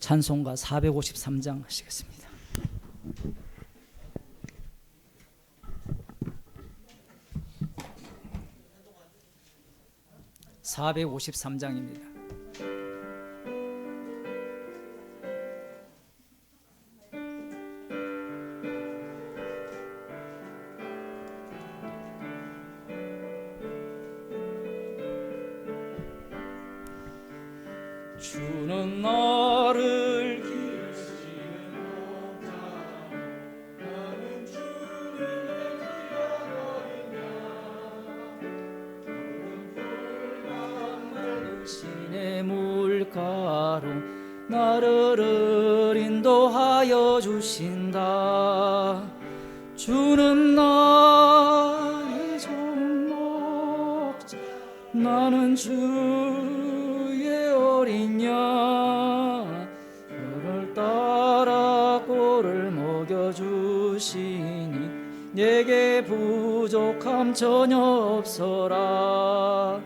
찬송가 453장 하시겠습니다. 453장입니다. 주는 나를 기르시는 목자, 나는 주님의 귀한 어린 양. 푸른 풀만 신의 물가로 나를 인도하여 주신다. 주는 나의 좋은 목자, 나는 주의 어린 양. 그를 따라 꼴을 먹여주시니 내게 부족함 전혀 없어라.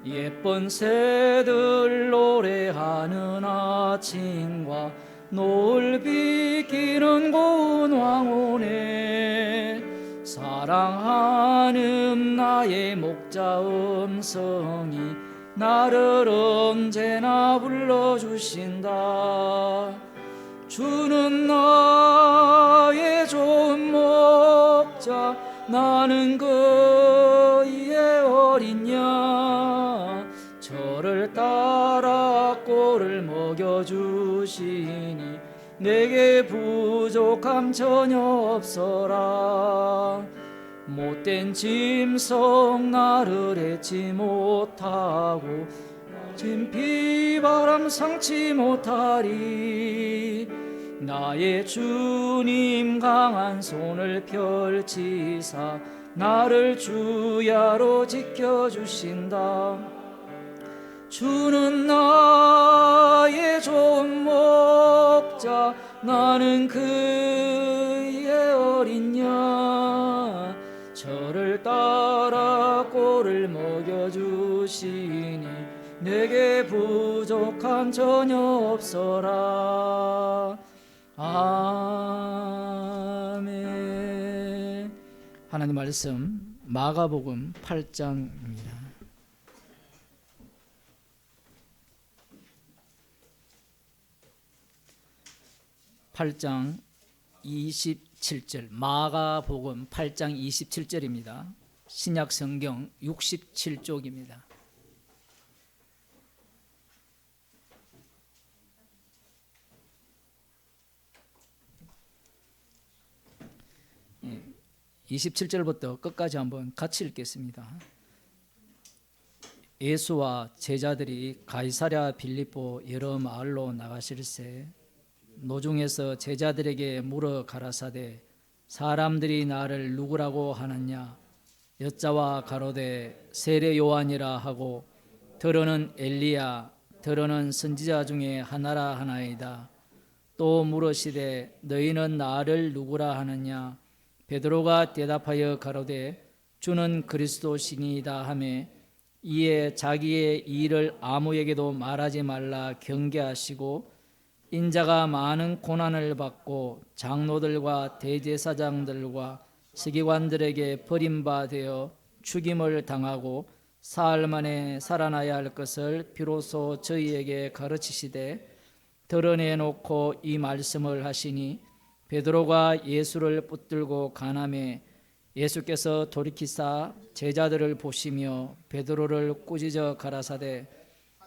예쁜 새들 노래하는 아침과 노을 비키는 고운 황혼에 사랑하는 나의 목자 음성이 나를 언제나 불러주신다. 주는 나의 좋은 목자, 나는 그의 어린 양. 저를 따라 꼴을 먹여주시니 내게 부족함 전혀 없어라. 못된 짐승 나를 해치 못하고 진 비바람 상치 못하리. 나의 주님 강한 손을 펼치사 나를 주야로 지켜주신다. 주는 나의 좋은 목자, 나는 그의 어린 양. 저를 따라 꼴을 먹여주시니 내게 부족함 전혀 없어라. 아멘. 하나님 말씀 마가복음 8장입니다. 8장 27절, 마가복음 8장 27절입니다. 신약성경 67쪽입니다. 예, 27절부터 끝까지 한번 같이 읽겠습니다. 예수와 제자들이 가이사랴 빌립보 여러 마을로 나가실새 노중에서 제자들에게 물어 가라사대 사람들이 나를 누구라고 하느냐. 여자와 가로되 세례 요한이라 하고 더러는 엘리야 더러는 선지자 중에 하나라 하나이다. 또 물으시되 너희는 나를 누구라 하느냐. 베드로가 대답하여 가로되 주는 그리스도시니이다 하매 이에 자기의 일을 아무에게도 말하지 말라 경계하시고 인자가 많은 고난을 받고 장로들과 대제사장들과 서기관들에게 버림받아 죽임을 당하고 사흘 만에 살아나야 할 것을 비로소 저희에게 가르치시되 드러내놓고 이 말씀을 하시니 베드로가 예수를 붙들고 간함에 예수께서 돌이키사 제자들을 보시며 베드로를 꾸짖어 가라사대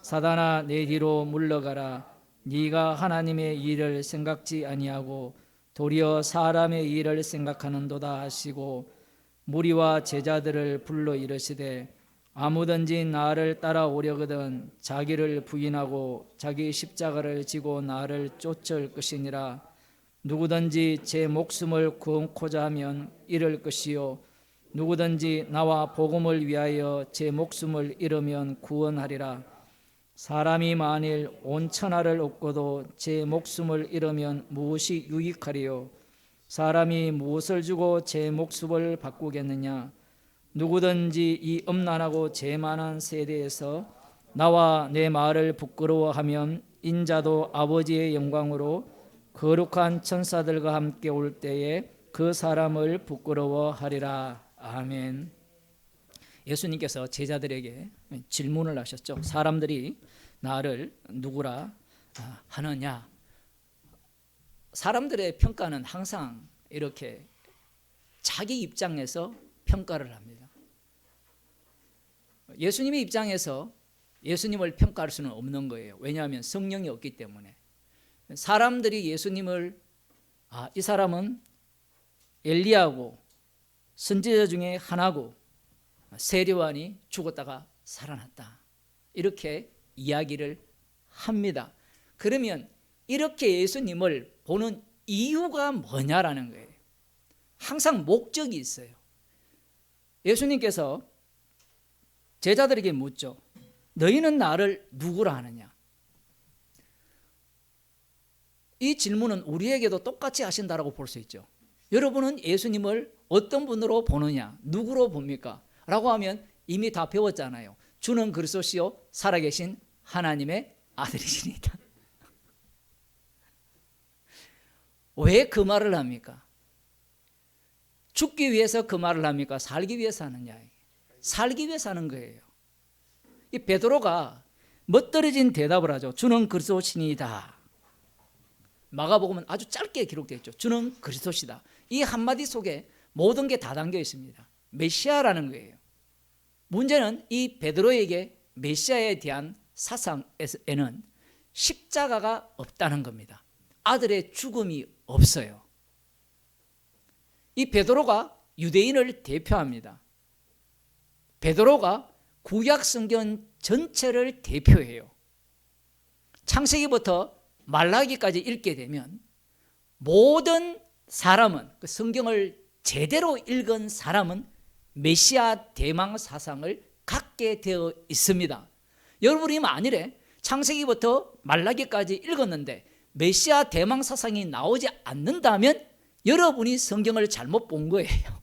사단아 내 뒤로 물러가라. 네가 하나님의 일을 생각지 아니하고 도리어 사람의 일을 생각하는도다 하시고 무리와 제자들을 불러 이르시되 아무든지 나를 따라오려거든 자기를 부인하고 자기 십자가를 지고 나를 쫓을 것이니라. 누구든지 제 목숨을 구원코자 하면 잃을 것이요 누구든지 나와 복음을 위하여 제 목숨을 잃으면 구원하리라. 사람이 만일 온 천하를 얻고도 제 목숨을 잃으면 무엇이 유익하리요. 사람이 무엇을 주고 제 목숨을 바꾸겠느냐. 누구든지 이 음란하고 죄 많은 세대에서 나와 내 말을 부끄러워하면 인자도 아버지의 영광으로 거룩한 천사들과 함께 올 때에 그 사람을 부끄러워하리라. 아멘. 예수님께서 제자들에게 질문을 하셨죠. 사람들이 나를 누구라 하느냐. 사람들의 평가는 항상 이렇게 자기 입장에서 평가를 합니다. 예수님의 입장에서 예수님을 평가할 수는 없는 거예요. 왜냐하면 성령이 없기 때문에. 사람들이 예수님을 이 사람은 엘리야고 선지자 중에 하나고 세례요한이 죽었다가 살아났다, 이렇게 이야기를 합니다. 그러면 이렇게 예수님을 보는 이유가 뭐냐라는 거예요. 항상 목적이 있어요. 예수님께서 제자들에게 묻죠. 너희는 나를 누구라 하느냐? 이 질문은 우리에게도 똑같이 하신다라고 볼 수 있죠. 여러분은 예수님을 어떤 분으로 보느냐? 누구로 봅니까? 라고 하면 이미 다 배웠잖아요. 주는 그리스도시요 살아계신 하나님의 아들이시니까. 왜 그 말을 합니까? 죽기 위해서 그 말을 합니까? 살기 위해서 하느냐? 살기 위해서 하는 거예요. 이 베드로가 멋들어진 대답을 하죠. 주는 그리스도시니다. 마가복음은 아주 짧게 기록되어 있죠. 주는 그리스도시다. 이 한마디 속에 모든 게 다 담겨 있습니다. 메시아라는 거예요. 문제는 이 베드로에게 메시아에 대한 사상에는 십자가가 없다는 겁니다. 아들의 죽음이 없어요. 이 베드로가 유대인을 대표합니다. 베드로가 구약 성경 전체를 대표해요. 창세기부터 말라기까지 읽게 되면 모든 사람은, 그 성경을 제대로 읽은 사람은 메시아 대망 사상을 갖게 되어 있습니다. 여러분이 만일에 창세기부터 말라기까지 읽었는데 메시아 대망 사상이 나오지 않는다면 여러분이 성경을 잘못 본 거예요.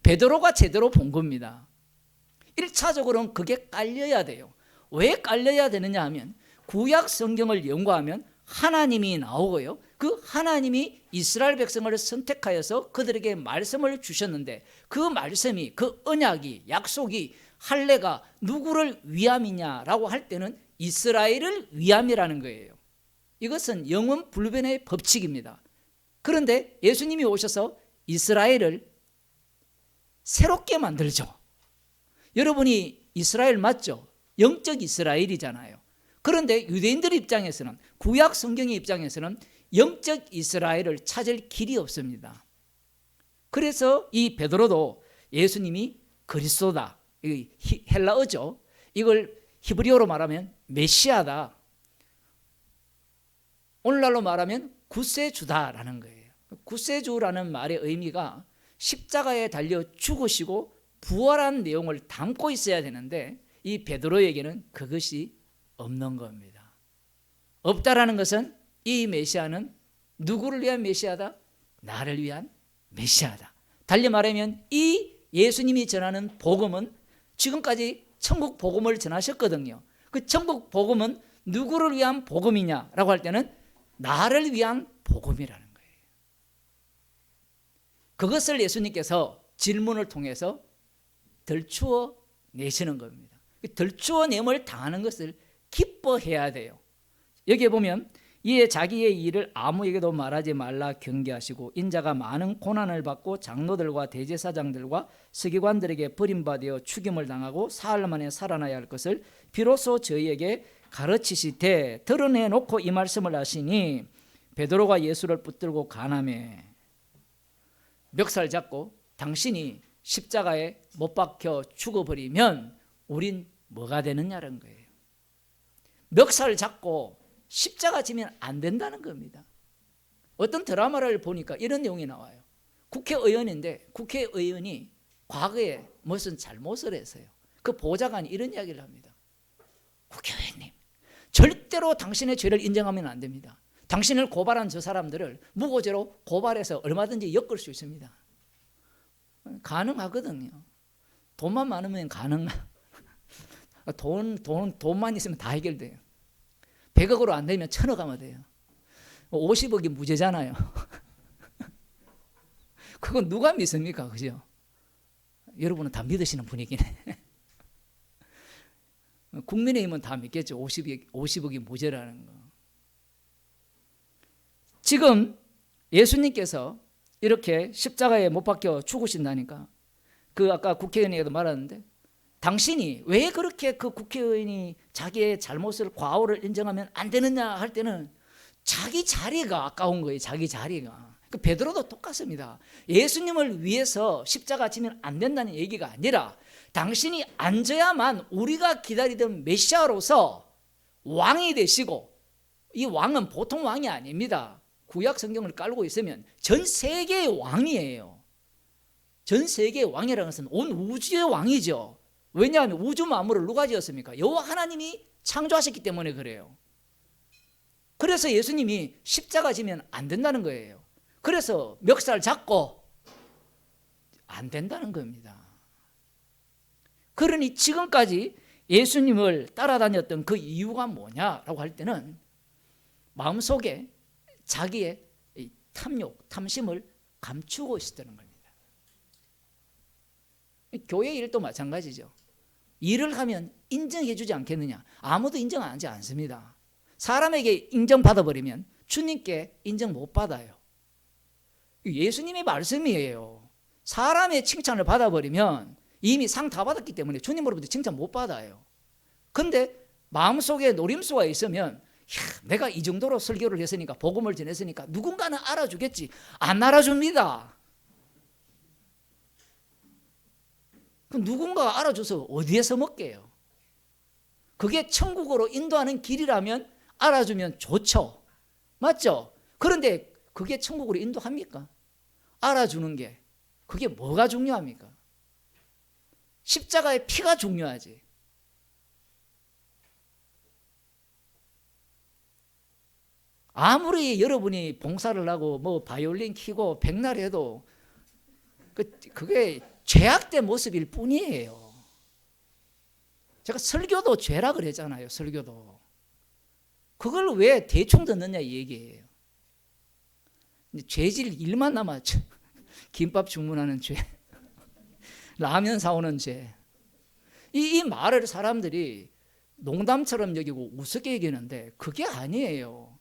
베드로가 제대로 본 겁니다. 1차적으로는 그게 깔려야 돼요. 왜 깔려야 되느냐 하면 구약 성경을 연구하면 하나님이 나오고요, 그 하나님이 이스라엘 백성을 선택하여서 그들에게 말씀을 주셨는데 그 말씀이, 그 언약이, 약속이, 할례가 누구를 위함이냐라고 할 때는 이스라엘을 위함이라는 거예요. 이것은 영원 불변의 법칙입니다. 그런데 예수님이 오셔서 이스라엘을 새롭게 만들죠. 여러분이 이스라엘 맞죠? 영적 이스라엘이잖아요. 그런데 유대인들 입장에서는, 구약 성경의 입장에서는 영적 이스라엘을 찾을 길이 없습니다. 그래서 이 베드로도 예수님이 그리스도다, 헬라어죠. 이걸 히브리어로 말하면 메시아다, 오늘날로 말하면 구세주다라는 거예요. 구세주라는 말의 의미가 십자가에 달려 죽으시고 부활한 내용을 담고 있어야 되는데 이 베드로에게는 그것이 없는 겁니다. 없다라는 것은 이 메시아는 누구를 위한 메시아다? 나를 위한 메시아다. 달리 말하면 이 예수님이 전하는 복음은 지금까지 천국 복음을 전하셨거든요. 그 천국 복음은 누구를 위한 복음이냐라고 할 때는 나를 위한 복음이라는 거예요. 그것을 예수님께서 질문을 통해서 덜추어 내시는 겁니다. 덜추어냄을 당하는 것을 기뻐해야 돼요. 여기에 보면 이에 자기의 일을 아무에게도 말하지 말라 경계하시고 인자가 많은 고난을 받고 장로들과 대제사장들과 서기관들에게 버림받아 죽임을 당하고 사흘 만에 살아나야 할 것을 비로소 저희에게 가르치시되 드러내놓고 이 말씀을 하시니 베드로가 예수를 붙들고 간암에 멱살 잡고 당신이 십자가에 못 박혀 죽어버리면 우린 뭐가 되느냐는 거예요. 멱살 잡고 십자가 지면 안 된다는 겁니다. 어떤 드라마를 보니까 이런 내용이 나와요. 국회의원인데 국회의원이 과거에 무슨 잘못을 했어요. 그 보좌관이 이런 이야기를 합니다. 국회의원님, 절대로 당신의 죄를 인정하면 안 됩니다. 당신을 고발한 저 사람들을 무고죄로 고발해서 얼마든지 엮을 수 있습니다. 가능하거든요. 돈만 많으면 가능. 돈만 있으면 다 해결돼요. 100억으로 안 되면 1000억 하면 돼요. 50억이 무죄잖아요. 그건 누가 믿습니까? 그죠? 여러분은 다 믿으시는 분이기네. 국민의힘은 다 믿겠죠. 50억이 무죄라는 거. 지금 예수님께서 이렇게 십자가에 못 박혀 죽으신다니까. 그 아까 국회의원에게도 말하는데, 당신이 왜 그렇게 그 국회의원이 자기의 잘못을 과오를 인정하면 안 되느냐 할 때는 자기 자리가 아까운 거예요. 자기 자리가. 그 베드로도 똑같습니다. 예수님을 위해서 십자가 지면 안 된다는 얘기가 아니라 당신이 앉아야만 우리가 기다리던 메시아로서 왕이 되시고, 이 왕은 보통 왕이 아닙니다. 구약 성경을 깔고 있으면 전 세계의 왕이에요. 전 세계의 왕이라는 것은 온 우주의 왕이죠. 왜냐하면 우주 만물을 누가 지었습니까? 여호와 하나님이 창조하셨기 때문에 그래요. 그래서 예수님이 십자가 지면 안 된다는 거예요. 그래서 멱살 잡고 안 된다는 겁니다. 그러니 지금까지 예수님을 따라다녔던 그 이유가 뭐냐라고 할 때는 마음속에 자기의 탐욕, 탐심을 감추고 있었다는 겁니다. 교회 일도 마찬가지죠. 일을 하면 인정해 주지 않겠느냐? 아무도 인정하지 않습니다. 사람에게 인정받아버리면 주님께 인정 못 받아요. 예수님의 말씀이에요. 사람의 칭찬을 받아버리면 이미 상 다 받았기 때문에 주님으로부터 칭찬 못 받아요. 근데 마음속에 노림수가 있으면 내가 이 정도로 설교를 했으니까, 복음을 전했으니까 누군가는 알아주겠지. 안 알아줍니다. 그럼 누군가가 알아줘서 어디에서 먹게요? 그게 천국으로 인도하는 길이라면 알아주면 좋죠. 맞죠? 그런데 그게 천국으로 인도합니까? 알아주는 게 그게 뭐가 중요합니까? 십자가의 피가 중요하지. 아무리 여러분이 봉사를 하고 뭐 바이올린 키고 백날 해도 그게 죄악된 모습일 뿐이에요. 제가 설교도 죄라 그랬잖아요. 설교도. 그걸 왜 대충 듣느냐 이 얘기예요. 죄질 일만 남았죠. 김밥 주문하는 죄, 라면 사오는 죄. 이 말을 사람들이 농담처럼 여기고 우습게 여기는데 그게 아니에요.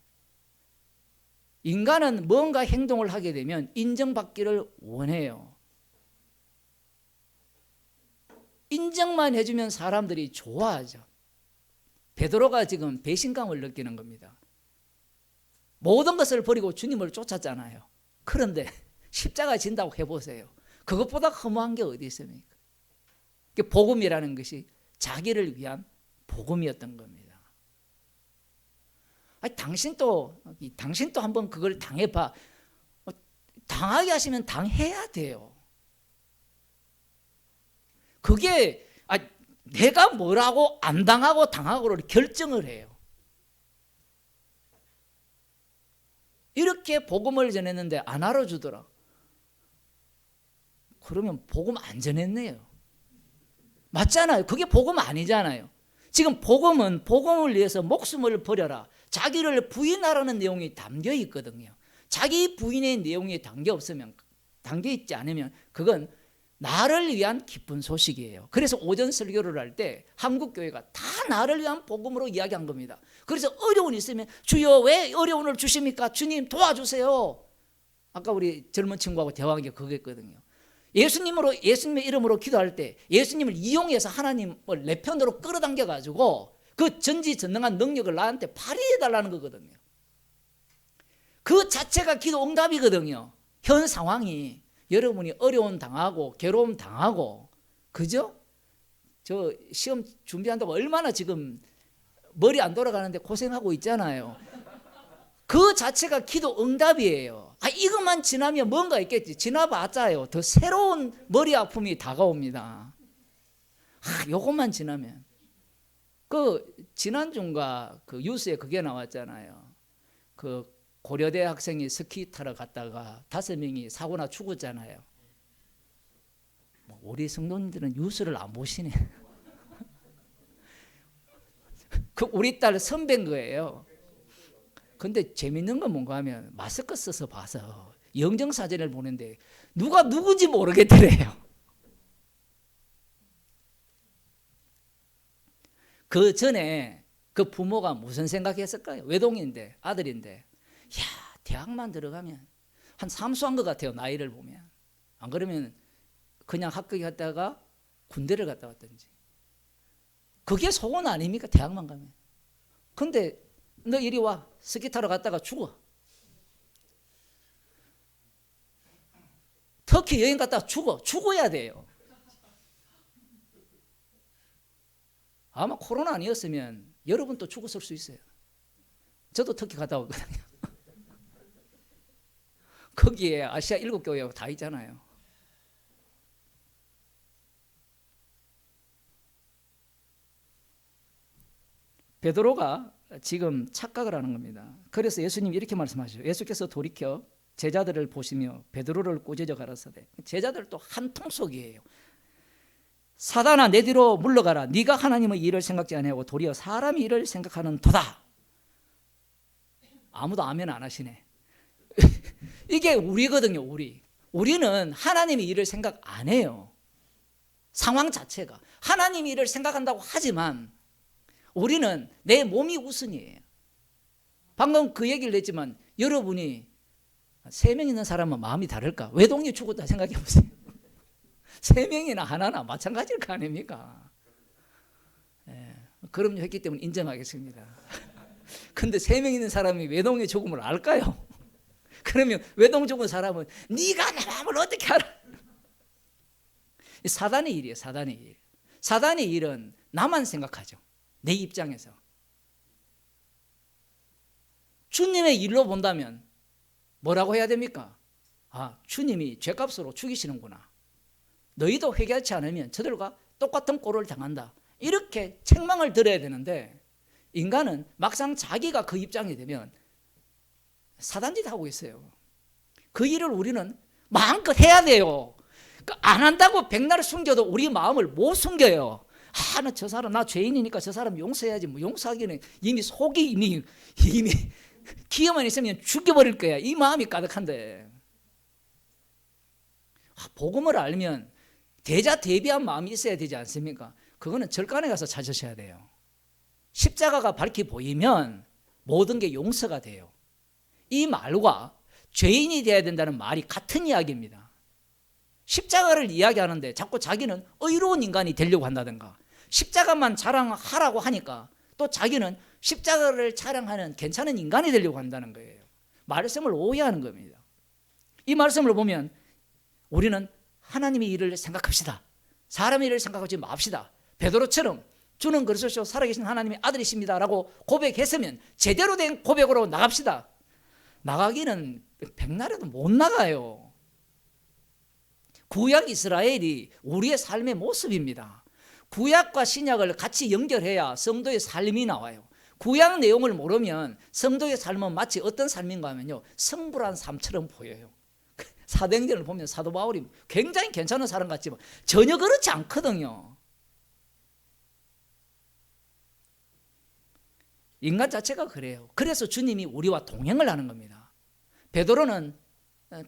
인간은 뭔가 행동을 하게 되면 인정받기를 원해요. 인정만 해주면 사람들이 좋아하죠. 베드로가 지금 배신감을 느끼는 겁니다. 모든 것을 버리고 주님을 쫓았잖아요. 그런데 십자가 진다고 해보세요. 그것보다 허무한 게 어디 있습니까? 복음이라는 것이 자기를 위한 복음이었던 겁니다. 아니, 당신도 한번 그걸 당해봐. 당하게 하시면 당해야 돼요. 그게 내가 뭐라고 안 당하고 당하고를 결정을 해요. 이렇게 복음을 전했는데 안 알아주더라. 그러면 복음 안 전했네요. 맞잖아요. 그게 복음 아니잖아요. 지금 복음은 복음을 위해서 목숨을 버려라, 자기를 부인하라는 내용이 담겨 있거든요. 자기 부인의 내용이 담겨 있지 않으면 그건 나를 위한 기쁜 소식이에요. 그래서 오전 설교를 할 때 한국교회가 다 나를 위한 복음으로 이야기한 겁니다. 그래서 어려움이 있으면 주여 왜 어려움을 주십니까? 주님 도와주세요. 아까 우리 젊은 친구하고 대화한 게 그거였거든요. 예수님의 이름으로 기도할 때 예수님을 이용해서 하나님을 내 편으로 끌어당겨 가지고 그 전지전능한 능력을 나한테 발휘해 달라는 거거든요. 그 자체가 기도 응답이거든요. 현 상황이 여러분이 어려움 당하고 괴로움 당하고, 그죠? 저 시험 준비한다고 얼마나 지금 머리 안 돌아가는데 고생하고 있잖아요. 그 자체가 기도 응답이에요. 이것만 지나면 뭔가 있겠지. 지나봤자요, 더 새로운 머리 아픔이 다가옵니다. 요것만 지나면. 그 지난주인가 그 뉴스에 그게 나왔잖아요. 그 고려대 학생이 스키 타러 갔다가 5명이 사고나 죽었잖아요. 우리 성도님들은 뉴스를 안 보시네. 그 우리 딸 선배인 거예요. 근데 재밌는 건 뭔가 하면 마스크 써서 봐서 영정사진을 보는데 누가 누군지 모르겠더래요. 그 전에 그 부모가 무슨 생각했을까요? 외동인데 아들인데 야 대학만 들어가면 한 삼수한 것 같아요. 나이를 보면. 안 그러면 그냥 학교 갔다가 군대를 갔다 왔든지. 그게 소원 아닙니까? 대학만 가면. 근데 너 이리 와. 스키 타러 갔다가 죽어. 터키 여행 갔다가 죽어. 죽어야 돼요. 아마 코로나 아니었으면 여러분도 죽었을 수 있어요. 저도 터키 갔다 왔거든요. 거기에 아시아 7교회가 다 있잖아요. 베드로가 지금 착각을 하는 겁니다. 그래서 예수님이 이렇게 말씀하시죠. 예수께서 돌이켜 제자들을 보시며 베드로를 꾸짖어 가라사대. 제자들 또 한통속이에요. 사단아 내 뒤로 물러가라. 네가 하나님의 일을 생각지 아니하고 도리어 사람의 일을 생각하는 도다. 아무도 아멘 안 하시네. 이게 우리거든요. 우리는 하나님의 일을 생각 안 해요. 상황 자체가 하나님의 일을 생각한다고 하지만 우리는 내 몸이 우선이에요. 방금 그 얘기를 했지만 여러분이 3명 있는 사람은 마음이 다를까? 외동이 죽었다 생각해 보세요. 3명이나 하나나 마찬가지일 거 아닙니까? 예, 그럼요 했기 때문에 인정하겠습니다. 근데 3명 있는 사람이 외동의 죽음을 알까요? 그러면 외동 죽은 사람은 네가 내 마음을 어떻게 알아? 사단의 일이에요. 사단의 일. 사단의 일은 나만 생각하죠. 내 입장에서. 주님의 일로 본다면 뭐라고 해야 됩니까? 아, 주님이 죄값으로 죽이시는구나. 너희도 회개하지 않으면 저들과 똑같은 꼴을 당한다. 이렇게 책망을 들어야 되는데 인간은 막상 자기가 그 입장이 되면 사단짓 하고 있어요. 그 일을 우리는 마음껏 해야 돼요. 안 한다고 백날 숨겨도 우리 마음을 못 숨겨요. 아, 나 저 사람, 나 죄인이니까 저 사람 용서해야지. 뭐 용서하기는 이미 속이 이미 기회만 있으면 죽여버릴 거야. 이 마음이 가득한데. 복음을 알면 대자대비한 마음이 있어야 되지 않습니까? 그거는 절간에 가서 찾으셔야 돼요. 십자가가 밝히 보이면 모든 게 용서가 돼요. 이 말과 죄인이 되어야 된다는 말이 같은 이야기입니다. 십자가를 이야기하는데 자꾸 자기는 의로운 인간이 되려고 한다든가 십자가만 자랑하라고 하니까 또 자기는 십자가를 자랑하는 괜찮은 인간이 되려고 한다는 거예요. 말씀을 오해하는 겁니다. 이 말씀을 보면 우리는 하나님의 일을 생각합시다. 사람의 일을 생각하지 맙시다. 베드로처럼 주는 그리스도 살아계신 하나님의 아들이십니다 라고 고백했으면 제대로 된 고백으로 나갑시다. 나가기는 백날에도 못 나가요. 구약 이스라엘이 우리의 삶의 모습입니다. 구약과 신약을 같이 연결해야 성도의 삶이 나와요. 구약 내용을 모르면 성도의 삶은 마치 어떤 삶인가 하면요, 성불한 삶처럼 보여요. 사도행전을 보면 사도 바울이 굉장히 괜찮은 사람 같지만 전혀 그렇지 않거든요. 인간 자체가 그래요. 그래서 주님이 우리와 동행을 하는 겁니다. 베드로는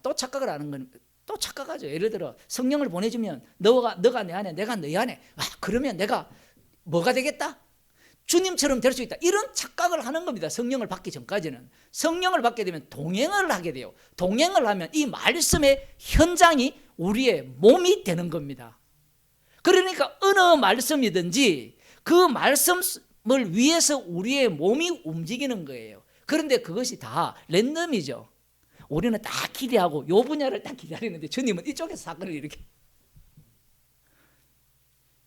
또 착각을 하는 건 또 착각하죠. 예를 들어 성령을 보내주면 너가 내 안에 내가 너희 안에, 그러면 내가 뭐가 되겠다? 주님처럼 될 수 있다. 이런 착각을 하는 겁니다. 성령을 받기 전까지는. 성령을 받게 되면 동행을 하게 돼요. 동행을 하면 이 말씀의 현장이 우리의 몸이 되는 겁니다. 그러니까 어느 말씀이든지 그 말씀을 위해서 우리의 몸이 움직이는 거예요. 그런데 그것이 다 랜덤이죠. 우리는 딱 기대하고 이 분야를 딱 기다리는데 주님은 이쪽에서 사건을 일으켜.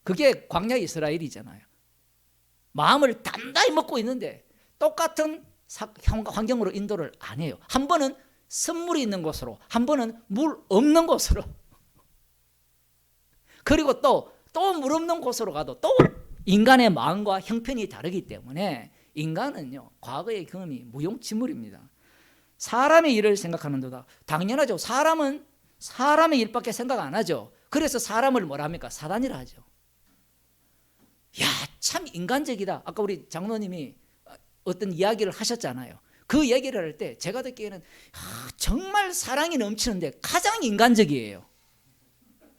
그게 광야 이스라엘이잖아요. 마음을 단단히 먹고 있는데 똑같은 환경으로 인도를 안 해요. 한 번은 선물이 있는 곳으로, 한 번은 물 없는 곳으로, 그리고 또 물 없는 곳으로 가도 또 인간의 마음과 형편이 다르기 때문에 인간은요, 과거의 경험이 무용지물입니다. 사람의 일을 생각하는도다. 당연하죠. 사람은 사람의 일밖에 생각 안 하죠. 그래서 사람을 뭐라 합니까? 사단이라 하죠. 야, 참 인간적이다. 아까 우리 장로님이 어떤 이야기를 하셨잖아요. 그 얘기를 할 때 제가 듣기에는 정말 사랑이 넘치는데 가장 인간적이에요.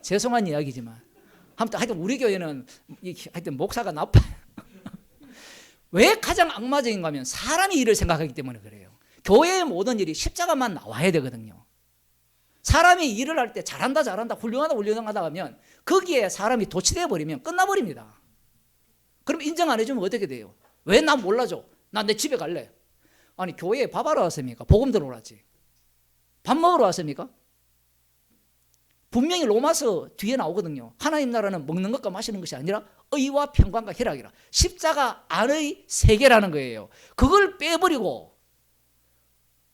죄송한 이야기지만 하여튼 우리 교회는 하여튼 목사가 나빠요. 왜 가장 악마적인가 하면 사람이 일을 생각하기 때문에 그래요. 교회의 모든 일이 십자가만 나와야 되거든요. 사람이 일을 할 때 잘한다 훌륭하다 하면 거기에 사람이 도취되어 버리면 끝나버립니다. 그럼 인정 안 해주면 어떻게 돼요? 왜 나 몰라줘? 나 내 집에 갈래. 아니 교회에 밥 하러 왔습니까? 복음 들어오라 하지. 밥 먹으러 왔습니까? 분명히 로마서 뒤에 나오거든요. 하나님 나라는 먹는 것과 마시는 것이 아니라 의와 평강과 희락이라. 십자가 안의 세계라는 거예요. 그걸 빼버리고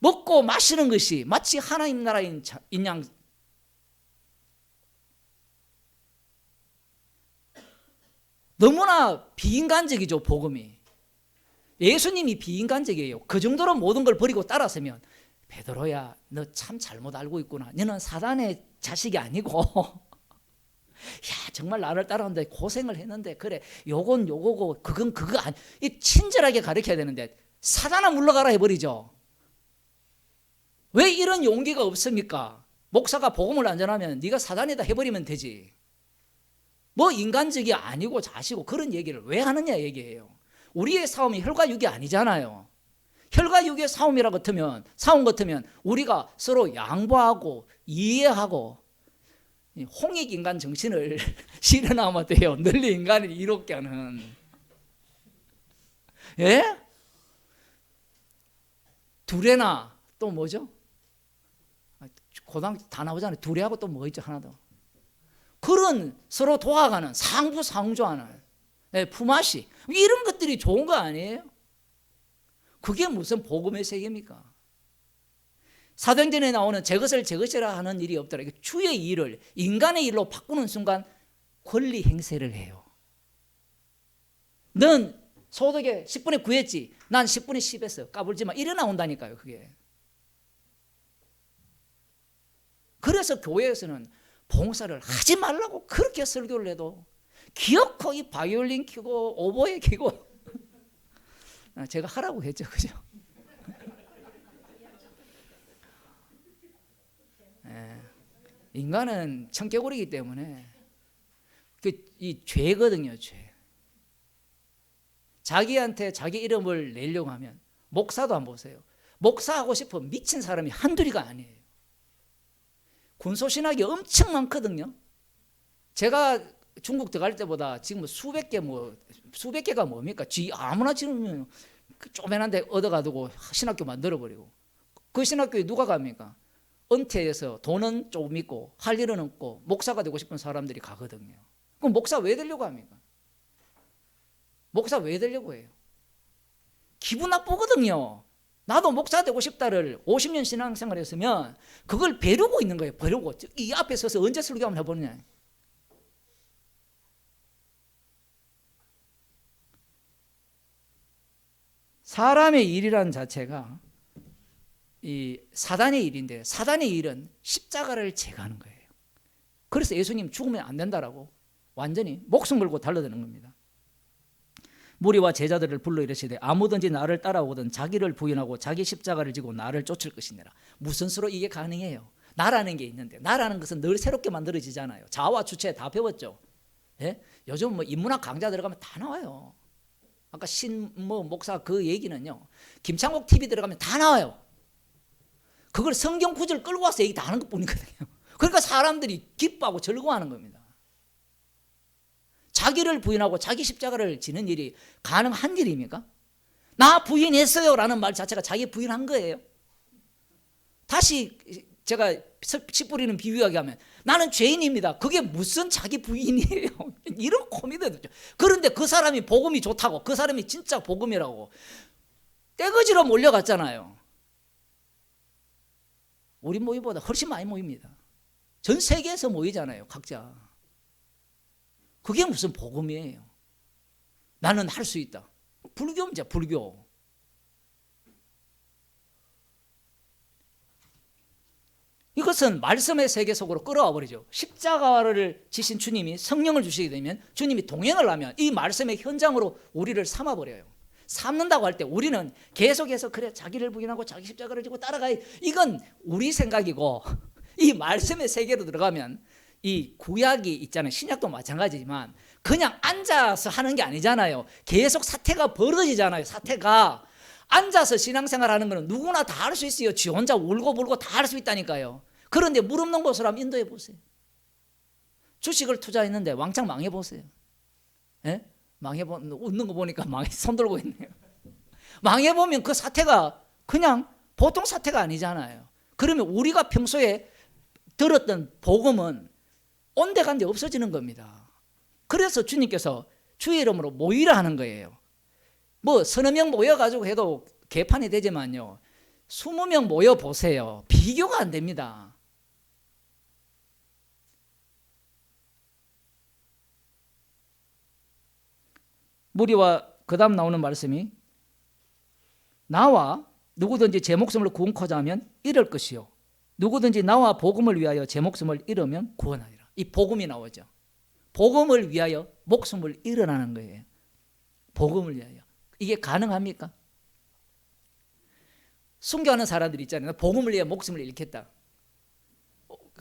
먹고 마시는 것이 마치 하나님 나라인 양 너무나 비인간적이죠. 복음이. 예수님이 비인간적이에요. 그 정도로 모든 걸 버리고 따랐으면 베드로야 너 참 잘못 알고 있구나. 너는 사단의 자식이 아니고 야 정말 나를 따라오는데 고생을 했는데 그래 요건 요거고 그건 그거 아니. 이 친절하게 가르쳐야 되는데 사단아 물러가라 해버리죠. 왜 이런 용기가 없습니까? 목사가 복음을 안 전하면 네가 사단이다 해버리면 되지. 뭐 인간적이 아니고 자시고 그런 얘기를 왜 하느냐 얘기예요. 우리의 싸움이 혈과 육이 아니잖아요. 혈과 육의 싸움 같으면 우리가 서로 양보하고 이해하고 홍익 인간 정신을 실현하면 돼요. 널리 인간을 이롭게 하는. 예? 두레나 또 뭐죠? 고등학교 다 나오잖아요. 두레하고 또 뭐 있죠? 하나 더. 그런 서로 도와가는 상부상조하는 품앗이 이런 것들이 좋은 거 아니에요? 그게 무슨 복음의 세계입니까? 사도행전에 나오는 제 것이라 하는 일이 없더라. 주의 일을 인간의 일로 바꾸는 순간 권리 행세를 해요. 넌 소득에 10분의 9 했지. 난 10분의 10 했어. 까불지 마. 이래 나온다니까요. 그게. 그래서 교회에서는 봉사를 하지 말라고 그렇게 설교를 해도 기어코 이 바이올린 켜고 오보에 켜고 제가 하라고 했죠. 그죠? 인간은 청개구리이기 때문에 이 죄거든요. 죄. 자기한테 자기 이름을 내려고 하면 목사도 안 보세요. 목사하고 싶어 미친 사람이 한둘이가 아니에요. 군소신학이 엄청 많거든요. 제가 중국 들어갈 때보다 지금 수백 개가 뭡니까? 아무나 지금 쪼매난데 얻어가지고 신학교 만들어버리고 그 신학교에 누가 갑니까? 은퇴해서 돈은 조금 있고 할 일은 없고 목사가 되고 싶은 사람들이 가거든요. 그럼 목사 왜 되려고 합니까? 목사 왜 되려고 해요? 기분 나쁘거든요. 나도 목사 되고 싶다를 50년 신앙생활 했으면 그걸 벼르고 있는 거예요. 벼르고 이 앞에 서서 언제 설교 한번 해보느냐. 사람의 일이라는 자체가 이 사단의 일인데 사단의 일은 십자가를 제거하는 거예요. 그래서 예수님 죽으면 안 된다라고 완전히 목숨 걸고 달려드는 겁니다. 무리와 제자들을 불러 이르시되 아무든지 나를 따라오거든 자기를 부인하고 자기 십자가를 지고 나를 쫓을 것이니라. 무슨 수로 이게 가능해요? 나라는 게 있는데 나라는 것은 늘 새롭게 만들어지잖아요. 자와 주체 다 배웠죠. 예? 요즘 뭐 인문학 강좌 들어가면 다 나와요. 아까 목사 그 얘기는요. 김창국 TV 들어가면 다 나와요. 그걸 성경 구절 끌고 와서 얘기 다 하는 것뿐이거든요. 그러니까 사람들이 기뻐하고 즐거워하는 겁니다. 자기를 부인하고 자기 십자가를 지는 일이 가능한 일입니까? 나 부인했어요 라는 말 자체가 자기 부인한 거예요. 다시 제가 씨 뿌리는 비유하게 하면 나는 죄인입니다. 그게 무슨 자기 부인이에요. 이런 코미디죠. 그런데 그 사람이 복음이 좋다고 그 사람이 진짜 복음이라고 떼거지로 몰려갔잖아요. 우리 모임보다 훨씬 많이 모입니다. 전 세계에서 모이잖아요. 각자. 그게 무슨 복음이에요. 나는 할 수 있다. 불교입니다. 불교. 이거 그것은 말씀의 세계 속으로 끌어와 버리죠. 십자가를 지신 주님이 성령을 주시게 되면 주님이 동행을 하면 이 말씀의 현장으로 우리를 삼아 버려요. 삼는다고 할 때 우리는 계속해서 그래 자기를 부인하고 자기 십자가를 지고 따라가, 이건 우리 생각이고 이 말씀의 세계로 들어가면 이 구약이 있잖아요. 신약도 마찬가지지만 그냥 앉아서 하는 게 아니잖아요. 계속 사태가 벌어지잖아요. 사태가 앉아서 신앙생활 하는 거는 누구나 다 할 수 있어요. 지 혼자 울고 불고 다 할 수 있다니까요. 그런데 물 없는 곳으로 한번 인도해 보세요. 주식을 투자했는데 왕창 망해 보세요. 예? 웃는 거 보니까 손 들고 있네요. 망해 보면 그 사태가 그냥 보통 사태가 아니잖아요. 그러면 우리가 평소에 들었던 복음은 온데간데 없어지는 겁니다. 그래서 주님께서 주의 이름으로 모이라 하는 거예요. 뭐 서너 명 모여가지고 해도 개판이 되지만요, 20명 모여 보세요. 비교가 안 됩니다. 무리와 그 다음 나오는 말씀이 나와 누구든지 제 목숨을 구원코자 하면 잃을 것이요 누구든지 나와 복음을 위하여 제 목숨을 잃으면 구원하리라. 이 복음이 나오죠. 복음을 위하여 목숨을 잃으라는 거예요. 복음을 위하여. 이게 가능합니까? 순교하는 사람들이 있잖아요. 복음을 위해 목숨을 잃겠다.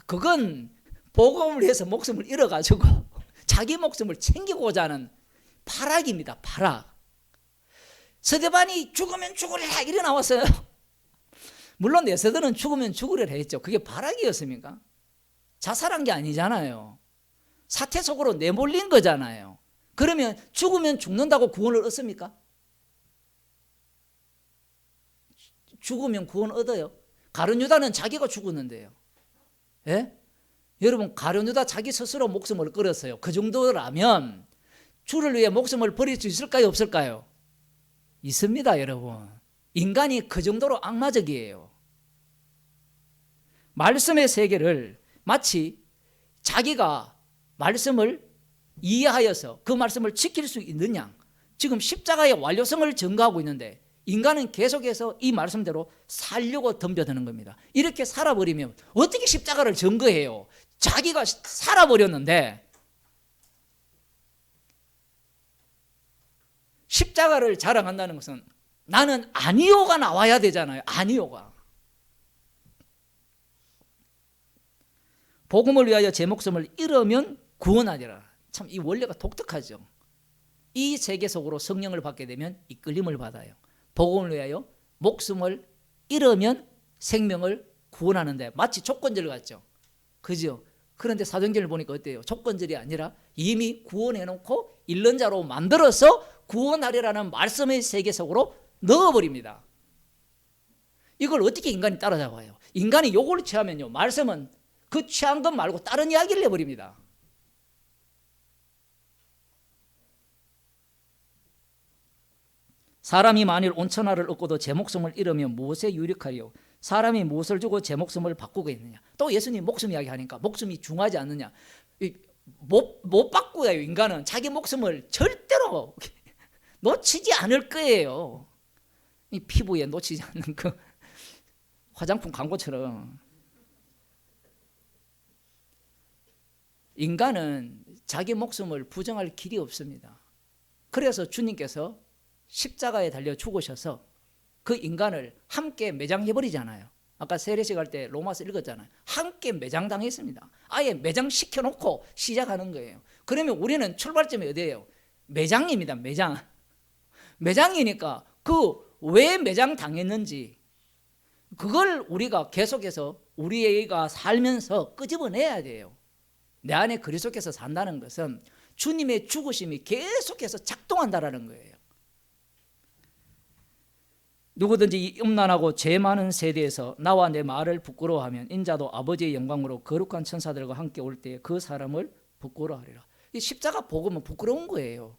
그건 복음을 위해서 목숨을 잃어가지고 자기 목숨을 챙기고자 하는 파락입니다. 파락. 스데반이 죽으면 죽으리라 이래 나왔어요. 물론 에스더는 죽으면 죽으리라 했죠. 그게 파락이었습니까? 자살한 게 아니잖아요. 사태 속으로 내몰린 거잖아요. 그러면 죽으면 죽는다고 구원을 얻습니까? 죽으면 구원 얻어요. 가룟 유다는 자기가 죽었는데요. 예? 여러분, 가룟 유다 자기 스스로 목숨을 끊었어요. 그 정도라면 주를 위해 목숨을 버릴 수 있을까요, 없을까요? 있습니다, 여러분. 인간이 그 정도로 악마적이에요. 말씀의 세계를 마치 자기가 말씀을 이해하여서 그 말씀을 지킬 수 있느냐, 지금 십자가의 완료성을 증거하고 있는데 인간은 계속해서 이 말씀대로 살려고 덤벼드는 겁니다. 이렇게 살아버리면 어떻게 십자가를 증거해요? 자기가 살아버렸는데. 십자가를 자랑한다는 것은 나는 아니요가 나와야 되잖아요. 아니요가. 복음을 위하여 제 목숨을 잃으면 구원하리라. 참 이 원리가 독특하죠. 이 세계 속으로 성령을 받게 되면 이끌림을 받아요. 복음을 위하여 목숨을 잃으면 생명을 구원하는데 마치 조건절 같죠. 그죠? 그런데 사도행전을 보니까 어때요? 조건절이 아니라 이미 구원해놓고 잃는 자로 만들어서 구원하리라는 말씀의 세계 속으로 넣어버립니다. 이걸 어떻게 인간이 따라잡아요? 인간이 요걸 취하면요, 말씀은 그 취한 것 말고 다른 이야기를 해버립니다. 사람이 만일 온천하를 얻고도 제 목숨을 잃으면 무엇에 유익하리요? 사람이 무엇을 주고 제 목숨을 바꾸겠느냐? 또 예수님 목숨 이야기하니까 목숨이 중하지 않느냐? 못 바꾸어요. 인간은 자기 목숨을 절대로 놓치지 않을 거예요. 이 피부에 놓치지 않는 그 화장품 광고처럼 인간은 자기 목숨을 부정할 길이 없습니다. 그래서 주님께서 십자가에 달려 죽으셔서 그 인간을 함께 매장해버리잖아요. 아까 세례식 할 때 로마서 읽었잖아요. 함께 매장당했습니다. 아예 매장시켜놓고 시작하는 거예요. 그러면 우리는 출발점이 어디예요? 매장입니다. 매장. 매장이니까 그 왜 매장당했는지 그걸 우리가 계속해서 우리가 살면서 끄집어내야 돼요. 내 안에 그리스도께서 산다는 것은 주님의 죽으심이 계속해서 작동한다라는 거예요. 누구든지 이 음란하고 죄 많은 세대에서 나와 내 말을 부끄러워하면 인자도 아버지의 영광으로 거룩한 천사들과 함께 올 때 그 사람을 부끄러워하리라. 이 십자가 복음은 부끄러운 거예요.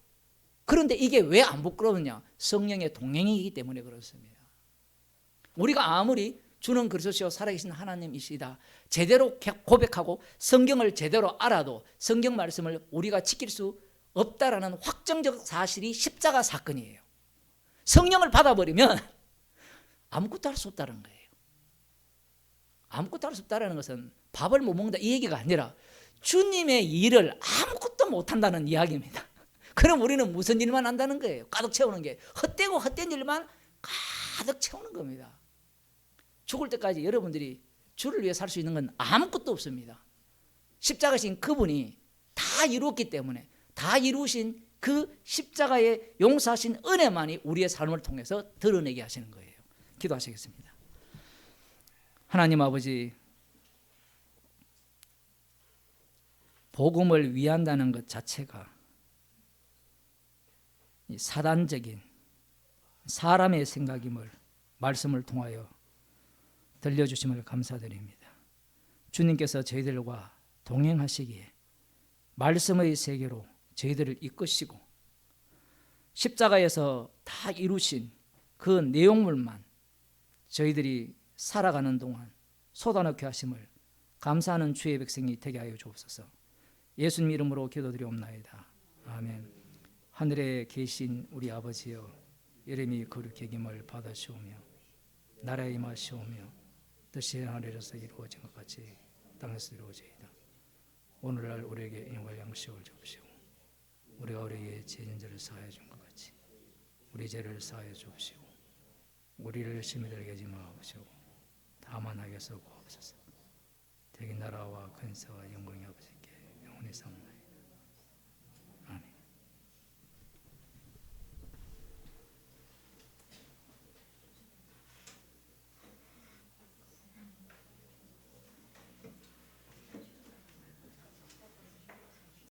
그런데 이게 왜 안 부끄러우냐? 성령의 동행이기 때문에 그렇습니다. 우리가 아무리 주는 그리스도시요 살아계신 하나님이시다 제대로 고백하고 성경을 제대로 알아도 성경 말씀을 우리가 지킬 수 없다라는 확정적 사실이 십자가 사건이에요. 성령을 받아버리면 아무것도 할 수 없다는 거예요. 아무것도 할 수 없다는 것은 밥을 못 먹는다 이 얘기가 아니라 주님의 일을 아무것도 못한다는 이야기입니다. 그럼 우리는 무슨 일만 한다는 거예요? 가득 채우는 게 헛되고 헛된 일만 가득 채우는 겁니다. 죽을 때까지 여러분들이 주를 위해 살 수 있는 건 아무것도 없습니다. 십자가신 그분이 다 이루었기 때문에 다 이루신 그 십자가의 용서하신 은혜만이 우리의 삶을 통해서 드러내게 하시는 거예요. 기도하시겠습니다. 하나님 아버지, 복음을 위한다는 것 자체가 사단적인 사람의 생각임을 말씀을 통하여 들려주심을 감사드립니다. 주님께서 저희들과 동행하시기에 말씀의 세계로 저희들을 이끄시고 십자가에서 다 이루신 그 내용물만 저희들이 살아가는 동안 쏟아넣게 하심을 감사하는 주의 백성이 되게 하여 주옵소서. 예수님 이름으로 기도드리옵나이다. 아멘. 하늘에 계신 우리 아버지여, 이름이 거룩히 여김을 받으시오며 나라에 임하시오며 뜻이 하늘에서 이루어진 것 같이 땅에서 이루어지이다. 오늘날 우리에게 일용할 양식을 주옵시고 우리가 우리에게 죄진 자를 사하여 준 것 같이 우리 죄를 사하여 주옵시고 우리를 시험에 들게 하지 마옵시고 다만 하게서 구하옵소서. 대개 나라와 근세와 영광이 아버지께 영원히 삼